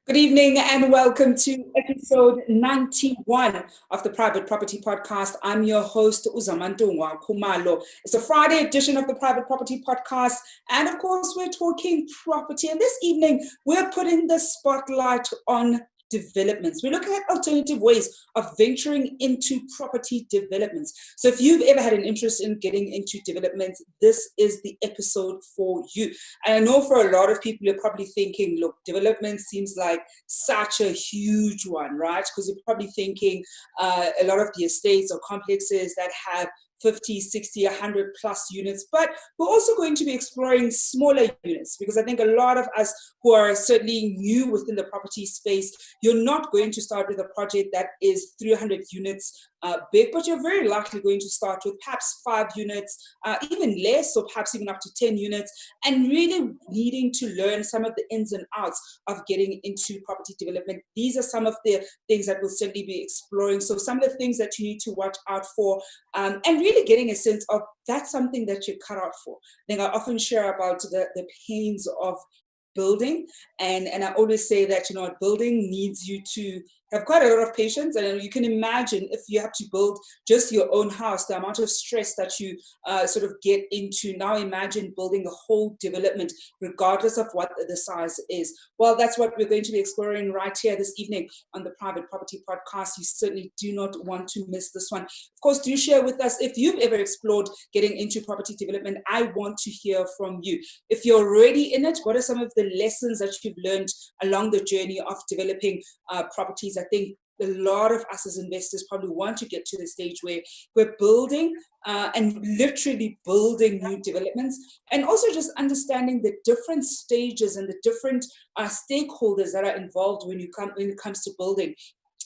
Good evening and welcome to episode 91 of the Private Property Podcast. I'm your host, Zama Khumalo. It's a Friday edition of the Private Property Podcast. And of course, we're talking property. And this evening, we're putting the spotlight on developments. We're looking at alternative ways of venturing into property developments. So if you've ever had an interest in getting into development, this is the episode for you. And I know for a lot of people, you're probably thinking, look, development seems like such a huge one, right? Because you're probably thinking a lot of the estates or complexes that have 50, 60, 100 plus units, but we're also going to be exploring smaller units because I think a lot of us who are certainly new within the property space, you're not going to start with a project that is 300 units big, but you're very likely going to start with perhaps 5 units, even less, or perhaps even up to 10 units, and really needing to learn some of the ins and outs of getting into property development. These are some of the things that we'll certainly be exploring. So some of the things that you need to watch out for, and really getting a sense of that's something that you're cut out for. I think I often share about the pains of building, and I always say that, building needs you to have quite a lot of patience. And you can imagine if you have to build just your own house, the amount of stress that you sort of get into. Now imagine building a whole development, regardless of what the size is. Well, that's what we're going to be exploring right here this evening on the Private Property Podcast. You certainly do not want to miss this one. Of course, do share with us if you've ever explored getting into property development. I want to hear from you. If you're already in it, what are some of the lessons that you've learned along the journey of developing properties? I think a lot of us as investors probably want to get to the stage where we're building and literally building new developments, and also just understanding the different stages and the different stakeholders that are involved when it comes to building.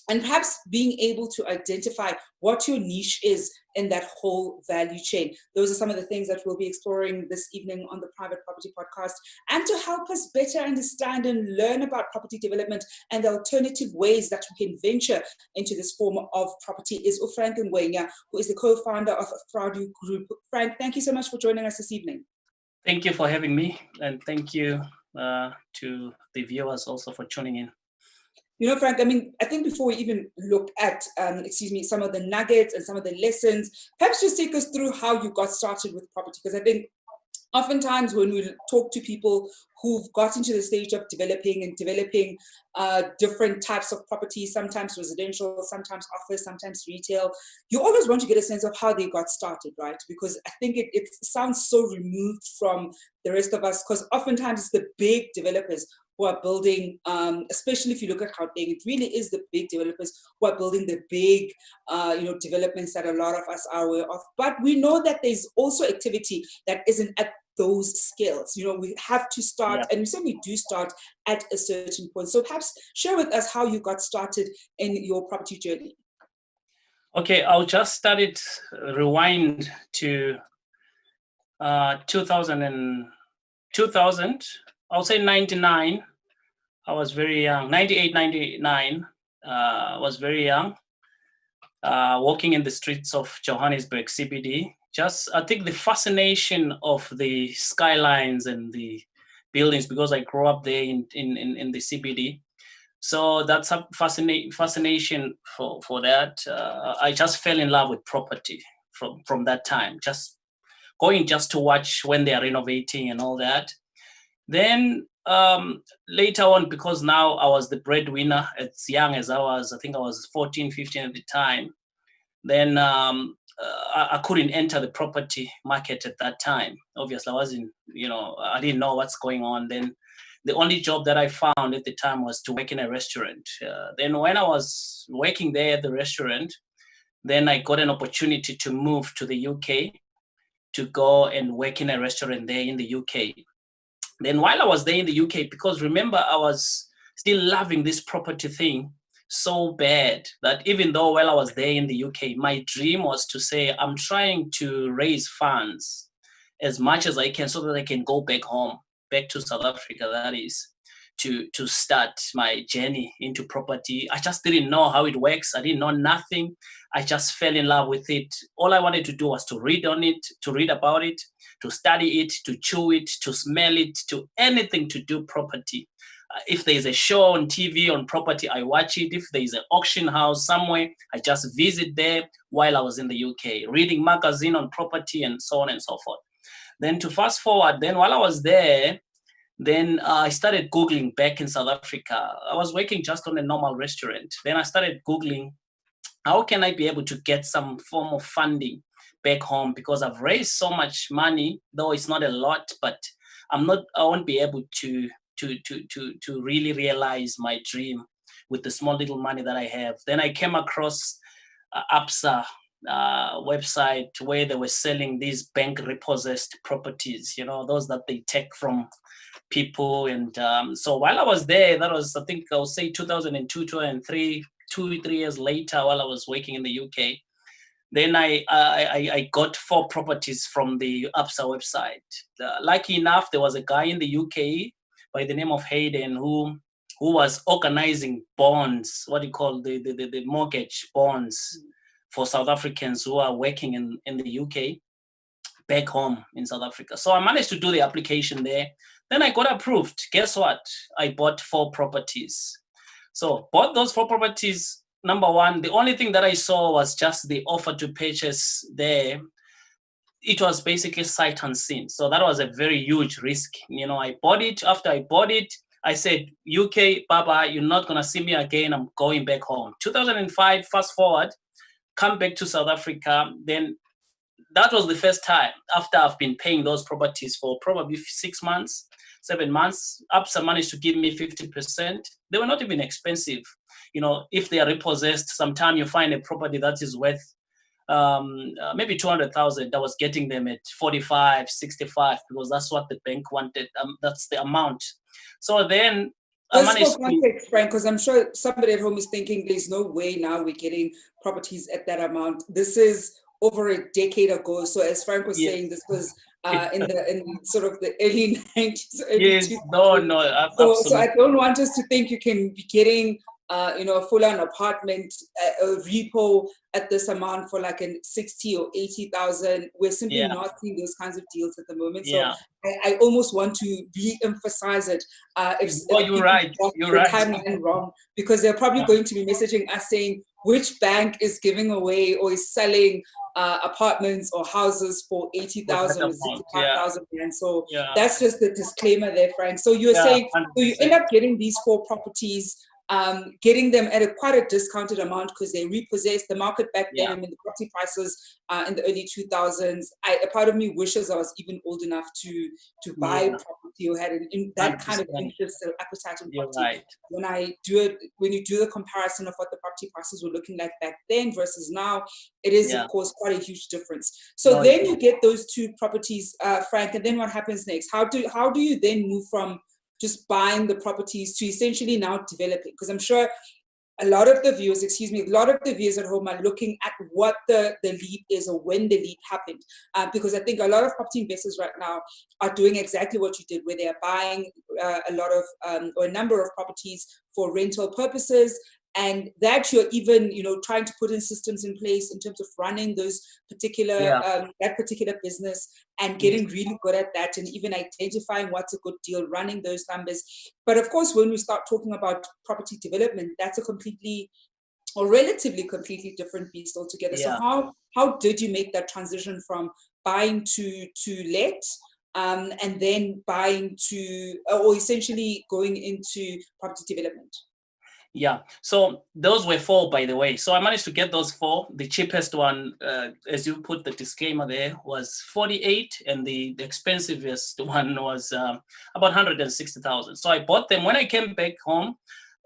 And perhaps being able to identify what your niche is in that whole value chain. Those are some of the things that we'll be exploring this evening on the Private Property Podcast. And to help us better understand and learn about property development and the alternative ways that we can venture into this form of property is Frank Ngwenya, who is the co-founder of Fradu Group. Frank, thank you so much for joining us this evening. Thank you for having me. And thank you to the viewers also for tuning in. Frank, I think before we even look at, some of the nuggets and some of the lessons, perhaps just take us through how you got started with property. Because I think oftentimes when we talk to people who've gotten to the stage of developing different types of properties, sometimes residential, sometimes office, sometimes retail, you always want to get a sense of how they got started, right? Because I think it sounds so removed from the rest of us, because oftentimes it's the big developers who are building, especially if you look at Gauteng, it really is the big developers who are building the big, developments that a lot of us are aware of. But we know that there's also activity that isn't at those scales. We have to start, and we certainly do start at a certain point. So perhaps share with us how you got started in your property journey. Okay, I'll just rewind to 2000, I'll say 99. I was very young. 98, 99. I was very young. Walking in the streets of Johannesburg CBD. I think the fascination of the skylines and the buildings, because I grew up there in the CBD. So that's a fascination for that. I just fell in love with property from that time. Just going to watch when they are renovating and all that. Then later on, because now I was the breadwinner, as young as I think I was 14, 15 at the time, then I couldn't enter the property market at that time. Obviously, I wasn't, I didn't know what's going on. Then the only job that I found at the time was to work in a restaurant. Then when I was working there at the restaurant, then I got an opportunity to move to the UK to go and work in a restaurant there in the UK. Then while I was there in the UK, because remember, I was still loving this property thing so bad that even though while I was there in the UK, my dream was to say, I'm trying to raise funds as much as I can so that I can go back home, back to South Africa, that is, to start my journey into property. I just didn't know how it works. I didn't know nothing. I just fell in love with it. All I wanted to do was to read on it, to read about it, to study it, to chew it, to smell it, to anything to do property. If there's a show on TV on property, I watch it. If there's an auction house somewhere, I just visit there while I was in the UK, reading magazine on property and so on and so forth. Then to fast forward, then while I was there, then I started Googling back in South Africa. I was working just on a normal restaurant. Then I started Googling, how can I be able to get some form of funding back home? Because I've raised so much money, though it's not a lot, but I won't be able to really realize my dream with the small little money that I have. Then I came across APSA website where they were selling these bank repossessed properties, those that they take from people. And so while I was there, that was, I think I'll say 2002, 2003, 2-3 years later, while I was working in the UK, then I got 4 properties from the APSA website. Lucky enough, there was a guy in the UK by the name of Hayden who was organizing bonds, what do you call the mortgage bonds for South Africans who are working in the UK back home in South Africa. So I managed to do the application there. Then I got approved. Guess what? I bought 4 properties. So bought those 4 properties. Number one, the only thing that I saw was just the offer to purchase there. It was basically sight unseen. So that was a very huge risk. I bought it. After I bought it, I said, UK, bye-bye, you're not going to see me again. I'm going back home. 2005, fast forward, come back to South Africa. Then that was the first time after I've been paying those properties for probably 6 months, 7 months. APSA managed to give me 50%. They were not even expensive. If they are repossessed, sometime you find a property that is worth maybe 200,000. I was getting them at 45, 65 because that's what the bank wanted. That's the amount. So then just for context, Frank, because I'm sure somebody at home is thinking there's no way now we're getting properties at that amount. This is over a decade ago. So as Frank was saying, this was in sort of the early 90s, early 2000s. No, absolutely. So I don't want us to think you can be getting a full-on apartment, a repo at this amount for like 60 or 80,000. We're simply not seeing those kinds of deals at the moment. So I almost want to re-emphasize it. You're right. You're right. Timeline wrong, because they're probably going to be messaging us saying which bank is giving away or is selling apartments or houses for 80,000 or 65,000 rand. So that's just the disclaimer there, Frank. So you're saying, so you end up getting these 4 properties, getting them at quite a discounted amount because they repossessed the market back then. I mean, the property prices in the early 2000s. A part of me wishes I was even old enough to buy property or had that kind of interest or appetite in property. When you do the comparison of what the property prices were looking like back then versus now, it is of course quite a huge difference. So then you get those 2 properties, Frank, and then what happens next? How do you then move from just buying the properties to essentially now developing? Because I'm sure a lot of the viewers at home are looking at what the leap is or when the leap happened. Because I think a lot of property investors right now are doing exactly what you did, where they are buying a lot of or a number of properties for rental purposes, and that you're even trying to put in systems in place in terms of running those particular that particular business and getting really good at that, and even identifying what's a good deal, running those numbers. But of course, when we start talking about property development, that's a completely or relatively completely different beast altogether. So how did you make that transition from buying to let, and then buying to, or essentially going into property development? Yeah, so those were 4, by the way. So I managed to get those 4. The cheapest one, as you put the disclaimer there, was 48, and the expensivest one was about 160,000. So I bought them when I came back home,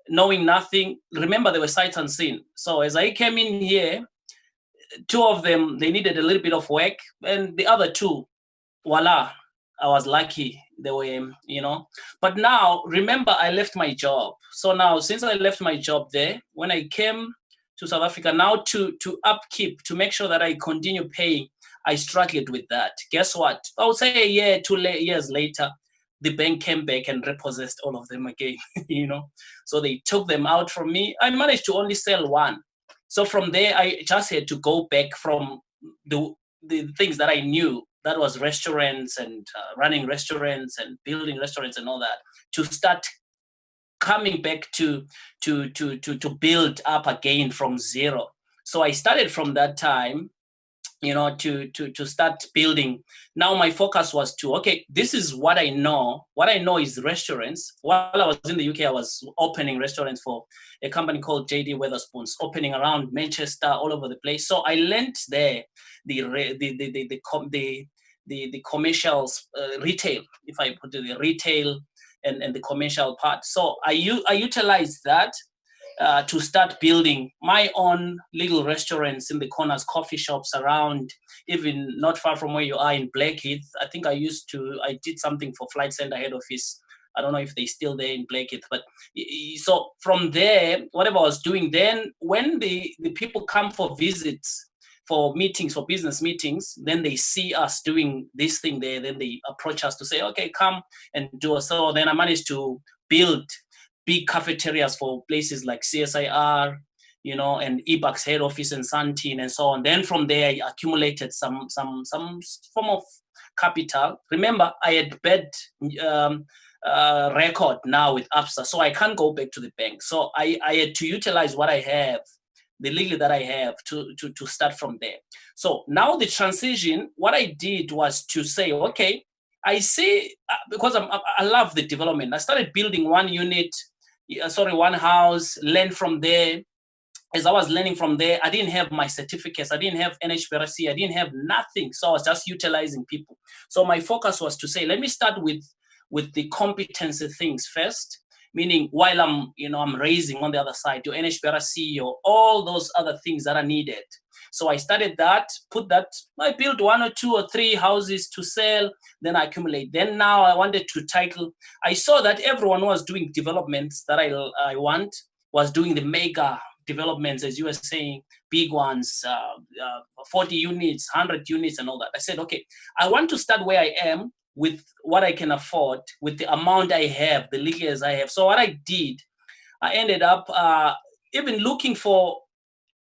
knowing nothing. Remember, they were sight unseen. So as I came in here, 2 of them, they needed a little bit of work, and the other 2, voila, I was lucky. They were, But now, remember, I left my job. So now, since I left my job there, when I came to South Africa, now to upkeep, to make sure that I continue paying, I struggled with that. Guess what? I would say a year, 2 years later, the bank came back and repossessed all of them again, So they took them out from me. I managed to only sell 1. So from there, I just had to go back from the things that I knew. That was restaurants and running restaurants and building restaurants and all that, to start coming back to build up again from zero. So I started from that time, you know, to start building. Now my focus was to, okay, this is what I know. What I know is restaurants. While I was in the UK, I was opening restaurants for a company called JD Wetherspoons, opening around Manchester, all over the place. So I learned there the commercial retail, if I put it, the retail and the commercial part. So I utilized that to start building my own little restaurants in the corners, coffee shops around, even not far from where you are in Blackheath. I think I did something for Flight Center head office. I don't know if they're still there in Blackheath, but so from there, whatever I was doing then, when the people come for visits, for meetings, for business meetings, then they see us doing this thing there, then they approach us to say, okay, come and do it. So then I managed to build big cafeterias for places like CSIR, you know, and eBucks head office and Santin and so on. Then from there, I accumulated some form of capital. Remember, I had bad record now with ABSA, so I can't go back to the bank. So I had to utilize what I have, the legal that I have, to start from there. So now the transition, what I did was to say, okay, I see, because I love the development. I started building one house, learn from there. As I was learning from there, I didn't have my certificates. I didn't have NHBRC. I didn't have nothing. So I was just utilizing people. So my focus was to say, let me start with the competency things first, meaning while I'm raising on the other side, your NHBRC or all those other things that are needed. So I started that, I built 1 or 2 or 3 houses to sell, then I accumulate. Then now I wanted to title. I saw that everyone was doing developments that I was doing the mega developments, as you were saying, big ones, 40 units, 100 units and all that. I said, okay, I want to start where I am with what I can afford, with the amount I have, the legal I have. So what I did, I ended up even looking for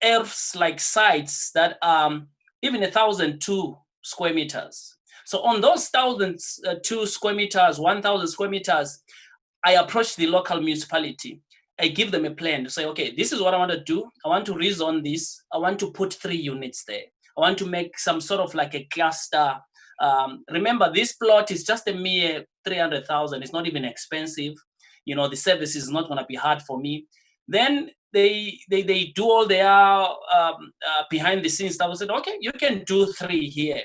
ERFs like sites that even 1,002 square meters. So on those 1,002 square meters, 1,000 square meters, I approached the local municipality. I give them a plan to say, okay, this is what I want to do. I want to rezone this. I want to put 3 units there. I want to make some sort of like a cluster. Remember, this plot is just a mere 300,000. It's not even expensive. You know, the service is not going to be hard for me. Then they do all their behind the scenes stuff. I said, okay, you can do 3 here.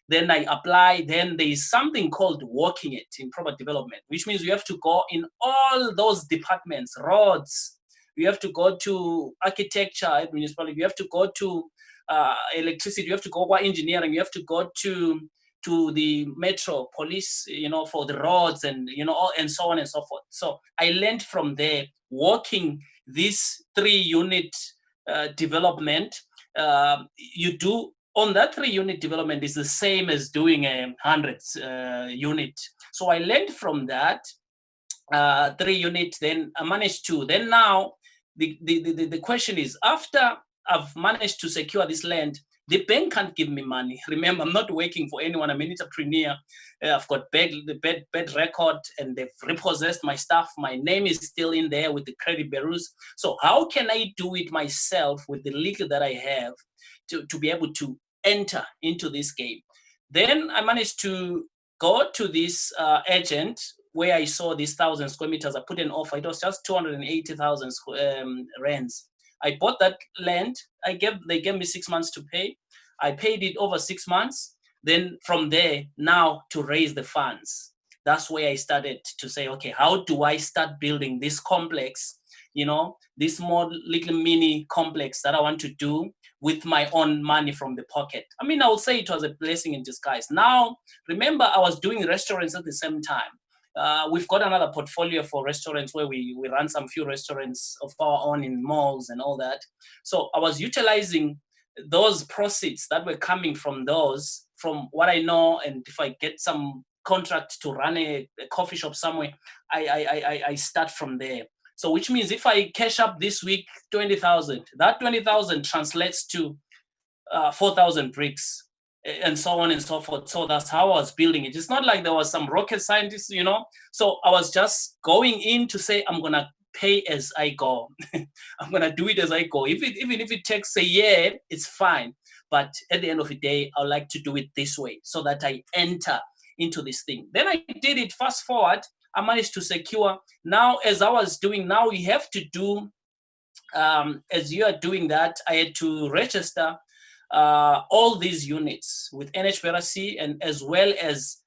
Then I apply. Then there is something called working it in property development, which means you have to go in all those departments, roads. You have to go to architecture, municipality. You have to go to electricity. You have to go to engineering. You have to go to the metro police, you know, for the roads and, you know, and so on and so forth. So I learned from there, working this 3-unit development. You do on that 3-unit development is the same as doing a 100 unit. So I learned from that 3-unit. Then I managed to. Then now the question is, after I've managed to secure this land, the bank can't give me money. Remember, I'm not working for anyone. I'm an entrepreneur. I've got bad record, and they've repossessed my stuff. My name is still in there with the credit bureaus. So how can I do it myself with the legal that I have to be able to enter into this game? Then I managed to go to this agent where I saw these 1,000 square meters. I put an offer. It was just 280,000 rands. I bought that land. They gave me 6 months to pay. I paid it over 6 months. Then from there, now to raise the funds. That's where I started to say, okay, how do I start building this complex, you know, this small little mini complex that I want to do with my own money from the pocket? I mean, I would say it was a blessing in disguise. Now, remember, I was doing restaurants at the same time. We've got another portfolio for restaurants where we run some few restaurants of our own in malls and all that. So I was utilizing those proceeds that were coming from those, from what I know, and if I get some contract to run a coffee shop somewhere, I start from there. So which means if I cash up this week 20,000, that 20,000 translates to 4,000 bricks. and so on and so forth. So that's how I was building it. It's not like there was some rocket scientist, you know. So I was just going in to say, I'm going to pay as I go. I'm going to do it as I go. Even if it takes a year, it's fine. But at the end of the day, I like to do it this way so that I enter into this thing. Then I did it. Fast forward, I managed to secure. Now, as I was doing, now you have to do, as you are doing that, I had to register all these units with NHBRC, and as well as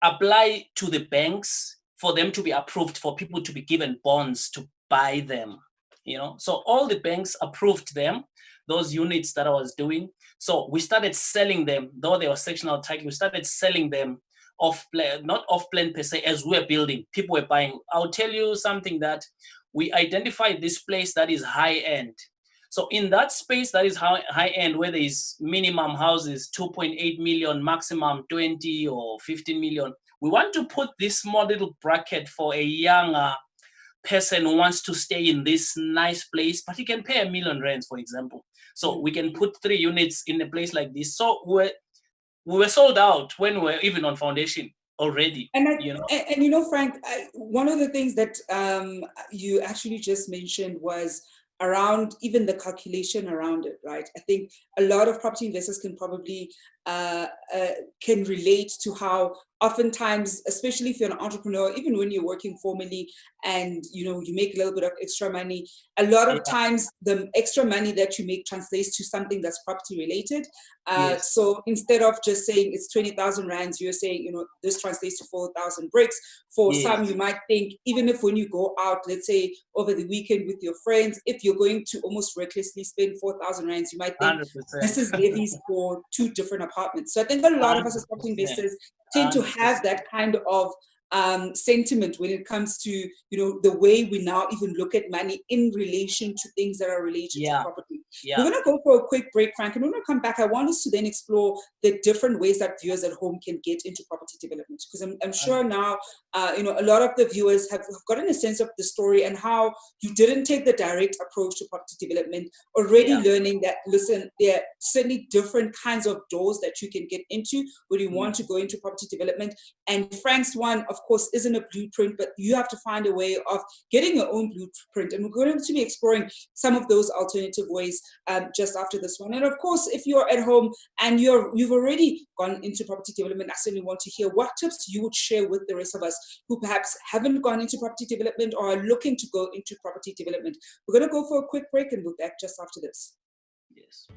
apply to the banks for them to be approved, for people to be given bonds to buy them, you know. So all the banks approved them, those units that I was doing. So we started selling them, though they were sectional title, we started selling them off plan, not off plan per se, as we're building, people were buying. I'll tell you something, that we identified this place that is high end. So in that space that is high end, where there is minimum houses, 2.8 million, maximum 20 or 15 million, we want to put this small little bracket for a younger person who wants to stay in this nice place, but he can pay R1 million, for example. So we can put 3 units in a place like this. So we were sold out when we were even on foundation already. And you know, and you know, Frank, one of the things that you actually just mentioned was around even the calculation around it, right? I think a lot of property investors can probably can relate to how oftentimes, especially if you're an entrepreneur, even when you're working formally and you know you make a little bit of extra money, a lot of times the extra money that you make translates to something that's property related. So instead of just saying it's 20,000 rands, you're saying, you know, this translates to 4,000 bricks. For some, you might think, even if when you go out, let's say over the weekend with your friends, if you're going to almost recklessly spend 4,000 rands, you might think 100%. This is levies for 2 different apartments. So I think a lot of us as property investors tend to have that kind of sentiment when it comes to, you know, the way we now even look at money in relation to things that are related to property. We're going to go for a quick break, Frank, and when we come back, I want us to then explore the different ways that viewers at home can get into property development, because I'm sure now, you know, a lot of the viewers have gotten a sense of the story and how you didn't take the direct approach to property development, already learning that, listen, there are certainly different kinds of doors that you can get into when you want to go into property development. And Frank's one, of course, isn't a blueprint, but you have to find a way of getting your own blueprint. And we're going to be exploring some of those alternative ways just after this one. And of course, if you're at home and you've already gone into property development, I certainly want to hear what tips you would share with the rest of us who perhaps haven't gone into property development or are looking to go into property development. We're going to go for a quick break and we'll be back just after this. Yes.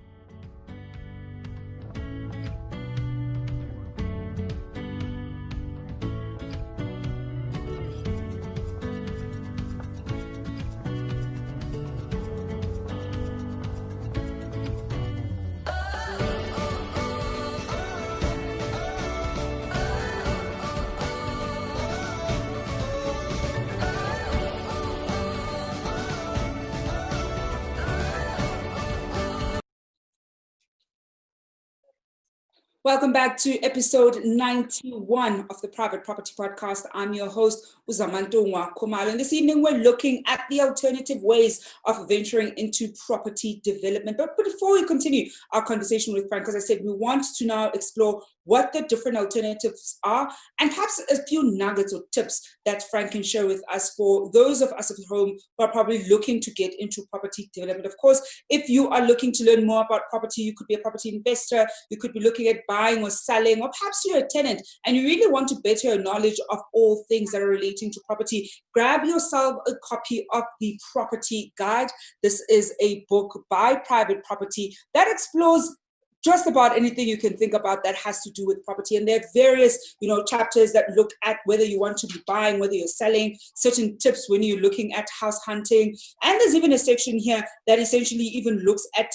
Welcome back to episode 91 of the Private Property Podcast. I'm your host, Zama. And this evening, we're looking at the alternative ways of venturing into property development. But before we continue our conversation with Frank, as I said, we want to now explore what the different alternatives are, and perhaps a few nuggets or tips that Frank can share with us for those of us at home who are probably looking to get into property development. Of course, if you are looking to learn more about property, you could be a property investor, you could be looking at buying or selling, or perhaps you're a tenant and you really want to better your knowledge of all things that are relating to property, grab yourself a copy of the Property Guide. This is a book by Private Property that explores just about anything you can think about that has to do with property. And there are various, you know, chapters that look at whether you want to be buying, whether you're selling, certain tips when you're looking at house hunting. And there's even a section here that essentially even looks at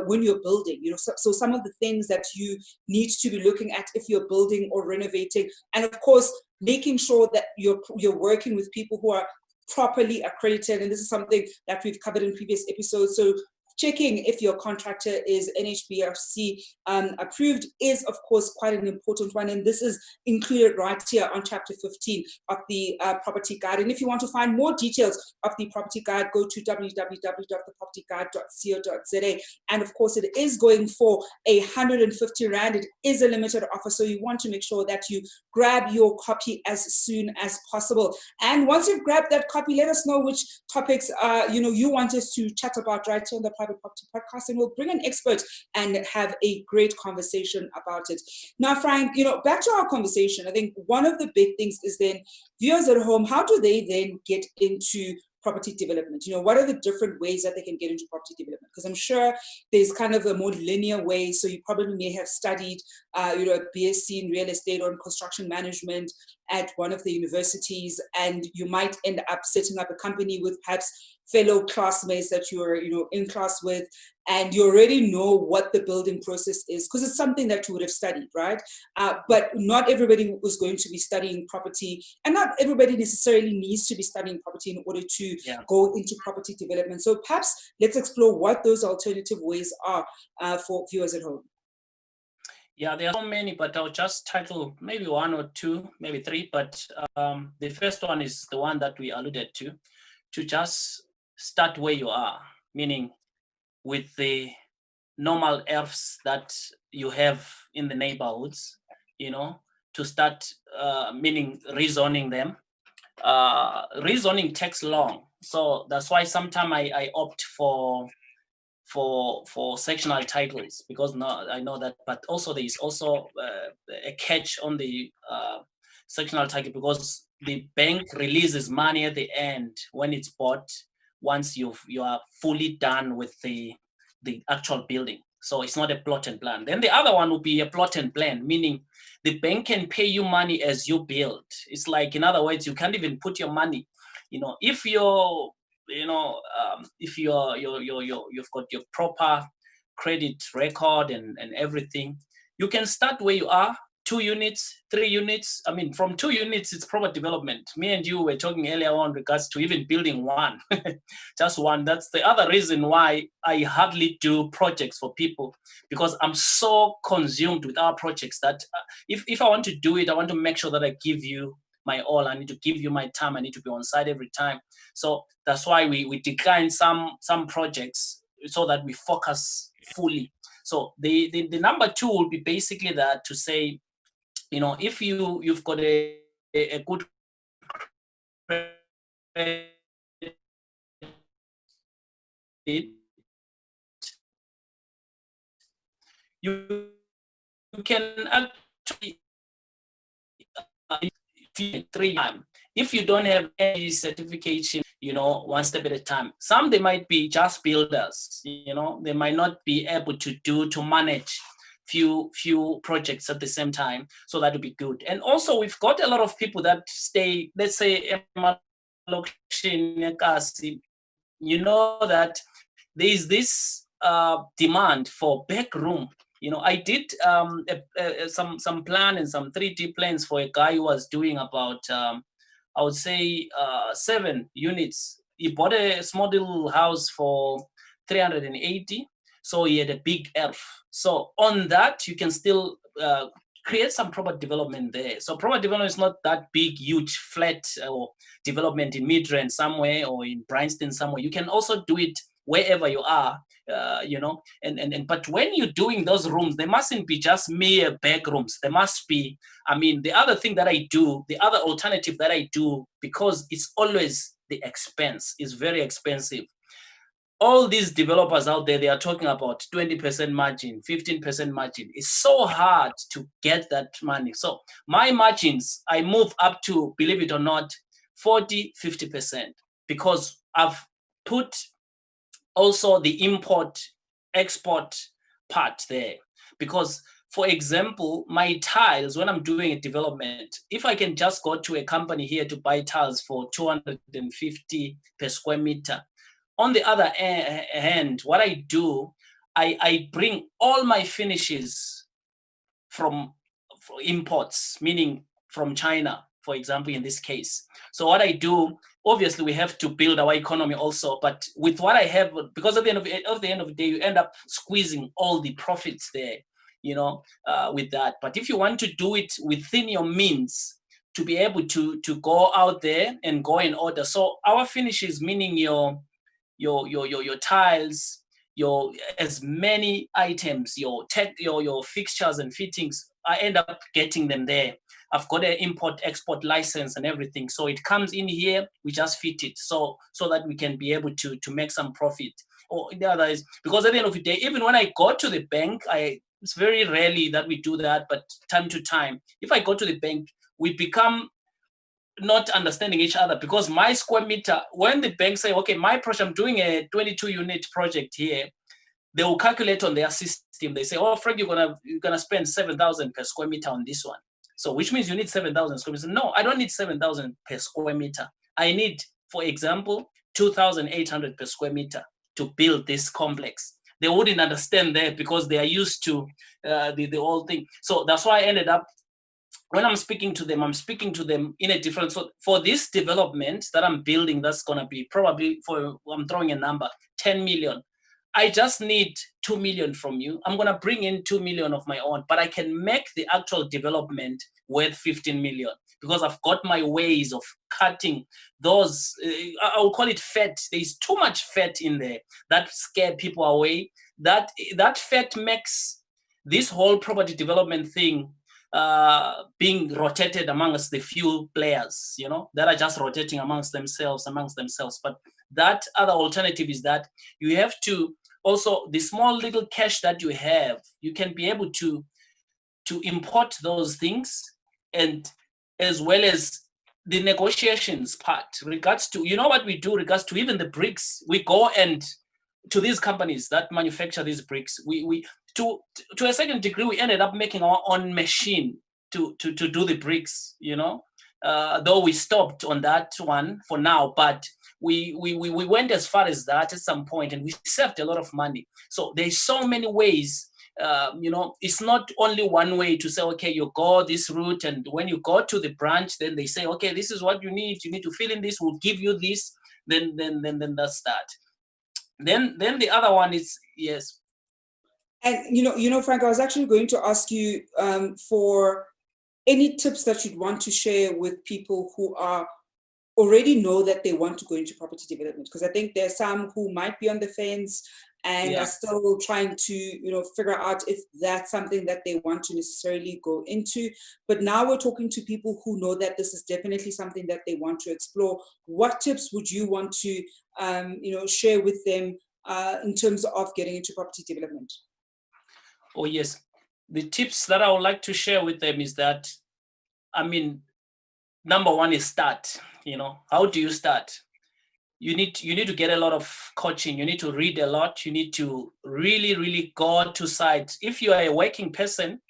when you're building, you know, so some of the things that you need to be looking at if you're building or renovating. And of course, making sure that you're working with people who are properly accredited. And this is something that we've covered in previous episodes. So checking if your contractor is NHBRC approved is, of course, quite an important one. And this is included right here on chapter 15 of the property guide. And if you want to find more details of the property guide, go to www.thepropertyguide.co.za. And of course, it is going for 150 Rand. It is a limited offer, so you want to make sure that you grab your copy as soon as possible. And once you've grabbed that copy, let us know which topics you want us to chat about right here on the Private Property Podcast, and we'll bring an expert and have a great conversation about it. Now, Frank, back to our conversation. I think one of the big things is then viewers at home, how do they then get into property development? What are the different ways that they can get into property development? Because I'm sure there's kind of a more linear way. So you probably may have studied, a BSc in real estate or in construction management at one of the universities, and you might end up setting up a company with perhaps fellow classmates that you're, in class with, and you already know what the building process is because it's something that you would have studied, right? But not everybody was going to be studying property, and not everybody necessarily needs to be studying property in order to go into property development. So perhaps let's explore what those alternative ways are for viewers at home. Yeah, there are so many, but I'll just title maybe one or two, maybe three. But the first one is the one that we alluded to just start where you are, meaning with the normal earths that you have in the neighborhoods, to start, meaning rezoning them. Rezoning takes long. So that's why sometimes I opt for sectional titles, because now I know that, but also there is also a catch on the sectional title, because the bank releases money at the end when it's bought, once you are fully done with the actual building. So it's not a plot and plan. Then the other one would be a plot and plan, meaning the bank can pay you money as you build. It's like, in other words, you can't even put your money, if you're if you've got your proper credit record and everything, you can start where you are, 2 units, 3 units. I mean, from 2 units, it's proper development. Me and you were talking earlier on regards to even building one, just one. That's the other reason why I hardly do projects for people, because I'm so consumed with our projects that if I want to do it, I want to make sure that I give you my all. I need to give you my time. I need to be on site every time. So that's why we decline some projects so that we focus fully. So the number 2 will be basically that, to say, if you've got a good credit, you can actually 3 times. If you don't have any certification, one step at a time. Some, they might be just builders, they might not be able to manage few projects at the same time. So that would be good. And also, we've got a lot of people that stay, let's say, that there is this demand for back room. I did some plan and some 3D plans for a guy who was doing about, I would say, 7 units. He bought a small little house for 380. So he had a big earth. So on that, you can still create some proper development there. So proper development is not that big, huge, flat or development in Midrand somewhere or in Bryanston somewhere. You can also do it wherever you are, but when you're doing those rooms, they mustn't be just mere back rooms. There must be, the other thing that I do, the other alternative that I do, because it's always the expense, is very expensive. All these developers out there, they are talking about 20% margin, 15% margin. It's so hard to get that money. So my margins, I move up to, believe it or not, 40, 50%, because I've put also the import export part there. Because, for example, my tiles, when I'm doing a development, if I can just go to a company here to buy tiles for 250 per square meter, on the other hand, what I do, I bring all my finishes from imports, meaning from China, for example, in this case. So what I do, obviously, we have to build our economy also. But with what I have, because at the end of the day, you end up squeezing all the profits there, with that. But if you want to do it within your means, to be able to go out there and go in order. So our finishes, meaning your tiles, your as many items, your fixtures and fittings, I end up getting them there. I've got an import-export license and everything. So it comes in here, we just fit it so that we can be able to make some profit. Or the other is, because at the end of the day, even when I go to the bank, it's very rarely that we do that, but time to time, if I go to the bank, we become not understanding each other, because my square meter, when the bank say, okay, my project, I'm doing a 22 unit project here, they will calculate on their system. They say, oh, Frank, you're gonna spend 7,000 per square meter on this one. So which means you need 7,000 square meters. No, I don't need 7,000 per square meter. I need, for example, 2,800 per square meter to build this complex. They wouldn't understand that because they are used to the whole thing. So that's why I ended up, when I'm speaking to them in a different, so for this development that I'm building, that's going to be probably, I'm throwing a number, 10 million. I just need 2 million from you. I'm going to bring in 2 million of my own, but I can make the actual development worth 15 million because I've got my ways of cutting those, I'll call it fat. There's too much fat in there that scare people away. That fat makes this whole property development thing being rotated amongst the few players, that are just rotating amongst themselves. But that other alternative is that you have to also, the small little cash that you have, you can be able to import those things, and as well as the negotiations part regards to, what we do regards to even the bricks. We go and to these companies that manufacture these bricks, we to a certain degree, we ended up making our own machine to do the bricks, though we stopped on that one for now, but we went as far as that at some point, and we saved a lot of money. So there's so many ways, it's not only one way to say, okay, you go this route, and when you go to the branch, then they say, okay, this is what you need to fill in this, we'll give you this, then that's that. Then the other one is, yes. And Frank, I was actually going to ask you for any tips that you'd want to share with people who already know that they want to go into property development, because I think there's some who might be on the fence and are still trying to figure out if that's something that they want to necessarily go into. But now we're talking to people who know that this is definitely something that they want to explore. What tips would you want to share with them in terms of getting into property development? Oh yes, the tips that I would like to share with them is that, number one is start. How do you start? You need to get a lot of coaching. You need to read a lot. You need to really, really go to sites. If you are a working person,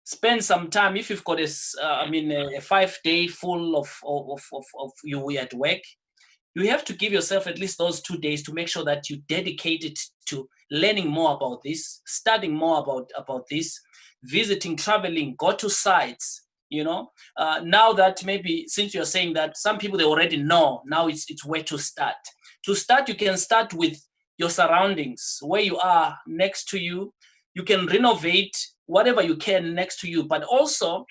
spend some time. If you've got a 5-day full of you at work, you have to give yourself at least those 2 days to make sure that you dedicate it to learning more about this, studying more about this, visiting, traveling, go to sites. Now that maybe, since you're saying that some people, they already know, now it's where to start. To start, you can start with your surroundings, where you are next to you. You can renovate whatever you can next to you, but also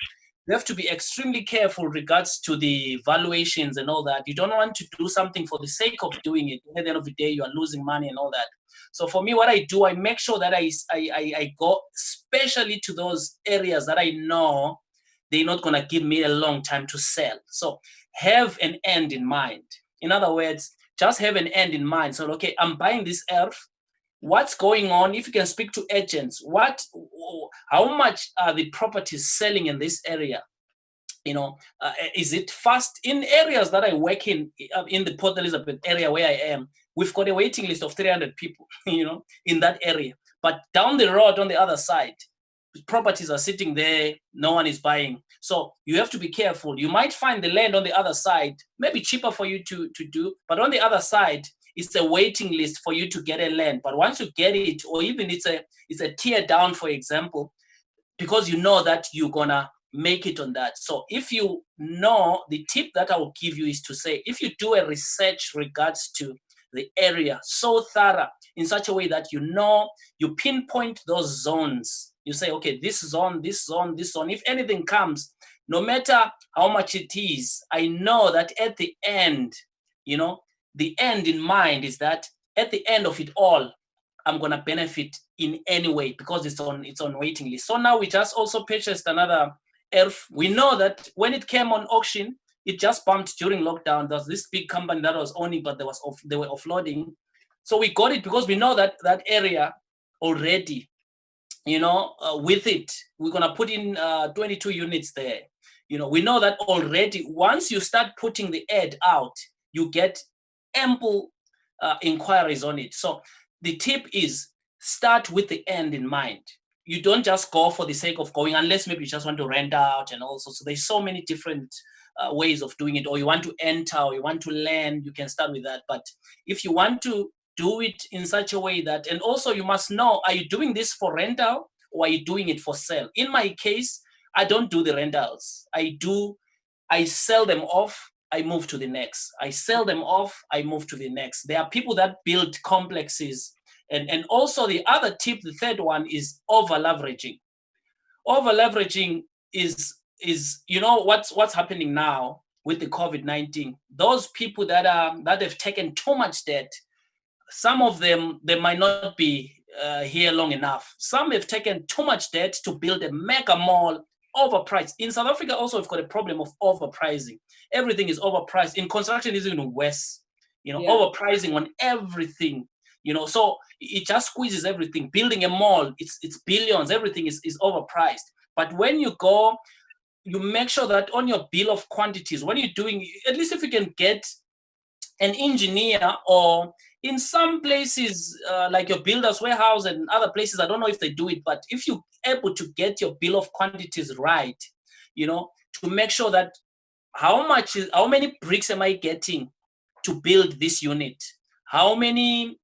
you have to be extremely careful regards to the valuations and all that. You don't want to do something for the sake of doing it. At the end of the day, you are losing money and all that. So for me, what I do, I make sure that I go especially to those areas that I know they're not going to give me a long time to sell. So have an end in mind. In other words, just have an end in mind. So, okay, I'm buying this earth. What's going on? If you can speak to agents, how much are the properties selling in this area? Is it fast? In areas that I work in the Port Elizabeth area where I am, we've got a waiting list of 300 people, in that area. But down the road on the other side, properties are sitting there, no one is buying. So you have to be careful. You might find the land on the other side, maybe cheaper for you to do, but on the other side, it's a waiting list for you to get a land. But once you get it, or even it's a tear down, for example, because you know that you're gonna make it on that. So if you know, the tip that I will give you is to say, if you do a research regards to the area so thorough in such a way that you know, you pinpoint those zones. You say, okay, this zone, this zone, this zone. If anything comes, no matter how much it is, I know that at the end, you know, the end in mind is that at the end of it all, I'm gonna benefit in any way because it's on waiting list. So now we just also purchased another ERF. We know that when it came on auction, it just bumped during lockdown. There was this big company that was owning, but they were offloading. So we got it because we know that that area already, you know, with it, we're gonna put in 22 units there. You know, we know that already. Once you start putting the ad out, you get ample inquiries on it. So the tip is start with the end in mind. You don't just go for the sake of going, unless maybe you just want to rent out and also. So there's so many different ways of doing it, or you want to enter, or you want to learn, you can start with that. But if you want to do it in such a way that, and also you must know, are you doing this for rental or are you doing it for sale? In my case, I don't do the rentals. I sell them off, I move to the next. I sell them off, I move to the next. There are people that build complexes. And also the other tip, the third one, is over leveraging. Over leveraging is you know what's happening now with the COVID-19. Those people that have taken too much debt, some of them, they might not be here long enough. Some have taken too much debt to build a mega mall, overpriced. In South Africa also, we've got a problem of overpricing. Everything is overpriced. In construction, it's even worse. You know, overpricing on everything. You know, so it just squeezes everything. Building a mall, it's billions. Everything is overpriced. But when you go, you make sure that on your bill of quantities, when you're doing, at least if you can get an engineer, or in some places like your builder's warehouse and other places, I don't know if they do it, but if you're able to get your bill of quantities right, you know, to make sure that how many bricks am I getting to build this unit? How many,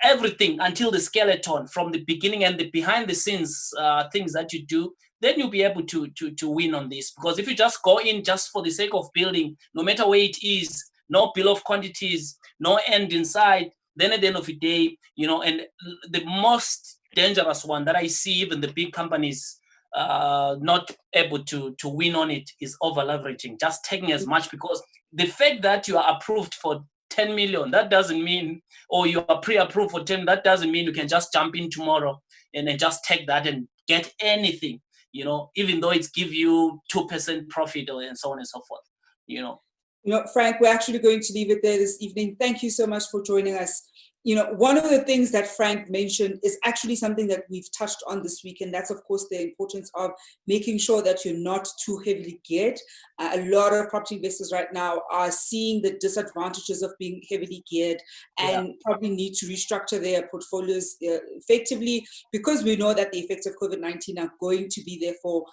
everything until the skeleton, from the beginning and the behind the scenes things that you do, then you'll be able to win on this. Because if you just go in just for the sake of building, no matter where it is, no bill of quantities, no end inside, then at the end of the day, you know, and the most dangerous one that I see even the big companies not able to win on it is over leveraging, just taking as much, because the fact that you are approved for 10 million, that doesn't mean, or you are pre-approved for 10, that doesn't mean you can just jump in tomorrow and then just take that and get anything, you know, even though it's give you 2% profit or and so on and so forth, you know. You know, Frank, we're actually going to leave it there this evening. Thank you so much for joining us. You know, one of the things that Frank mentioned is actually something that we've touched on this week, and that's, of course, the importance of making sure that you're not too heavily geared. A lot of property investors right now are seeing the disadvantages of being heavily geared and probably need to restructure their portfolios effectively, because we know that the effects of COVID-19 are going to be there for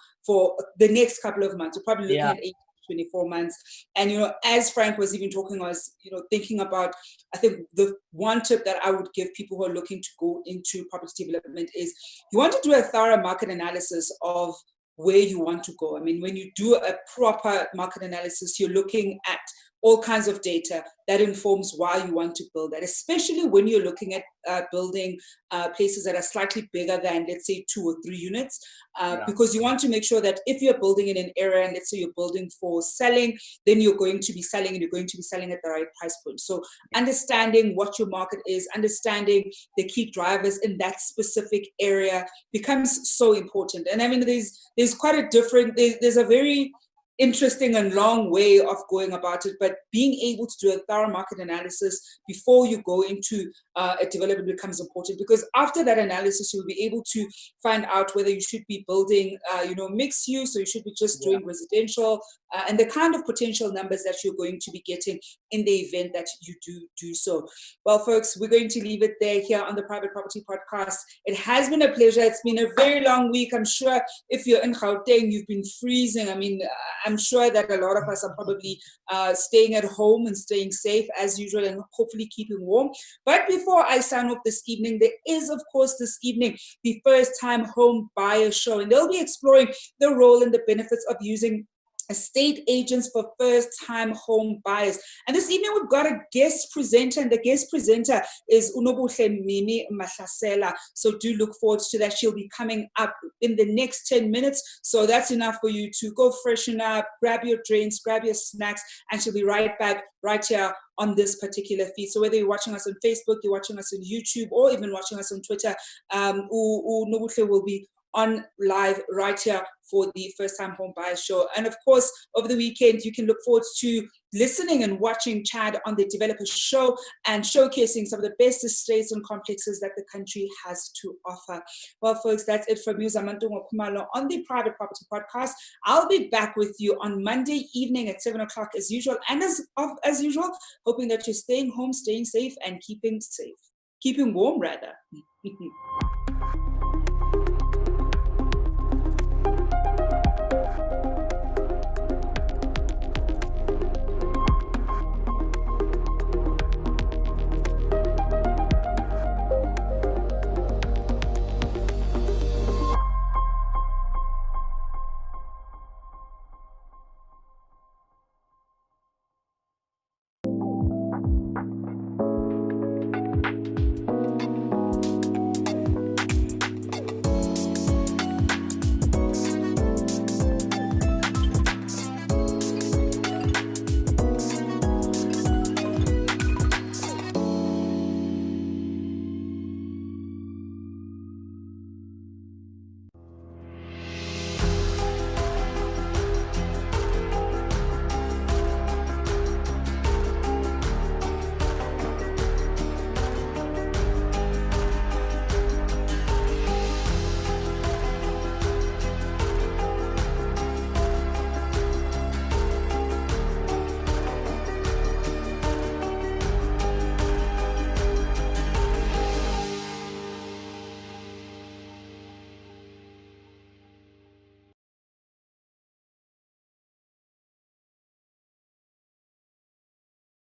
the next couple of months. We're probably looking at 24 months. And, you know, as Frank was even talking, I was, you know, thinking about, I think the one tip that I would give people who are looking to go into property development is you want to do a thorough market analysis of where you want to go. I mean, when you do a proper market analysis, you're looking at all kinds of data that informs why you want to build that, especially when you're looking at building places that are slightly bigger than, let's say, 2 or 3 units, because you want to make sure that if you're building in an area, and let's say you're building for selling, then you're going to be selling, and you're going to be selling at the right price point. So understanding what your market is, understanding the key drivers in that specific area becomes so important. And I mean, there's quite a different, there's a very interesting and long way of going about it, but being able to do a thorough market analysis before you go into a development becomes important, because after that analysis, you'll be able to find out whether you should be building, you know, mixed use, or you should be just doing residential, and the kind of potential numbers that you're going to be getting in the event that you do so. Well, folks, we're going to leave it there here on the Private Property Podcast. It has been a pleasure. It's been a very long week. I'm sure if you're in Gauteng, you've been freezing. I mean, I'm sure that a lot of us are probably staying at home and staying safe as usual and hopefully keeping warm. But before I sign off this evening, there is, of course, this evening, the First Time Home Buyer Show. And they'll be exploring the role and the benefits of using estate agents for first-time home buyers. And this evening we've got a guest presenter, and the guest presenter is Unobuhle Mimi Mahlasela. So do look forward to that. She'll be coming up in the next 10 minutes. So that's enough for you to go freshen up, grab your drinks, grab your snacks, and she'll be right back right here on this particular feed. So whether you're watching us on Facebook, you're watching us on YouTube, or even watching us on Twitter, Unobuhle will be on live right here for the First Time Home Buyer Show. And of course, over the weekend, you can look forward to listening and watching Chad on the Developer Show and showcasing some of the best estates and complexes that the country has to offer. Well, folks, that's it from me, Zama on the Private Property Podcast. I'll be back with you on Monday evening at 7 o'clock as usual. And as usual, hoping that you're staying home, staying safe, and keeping warm, rather.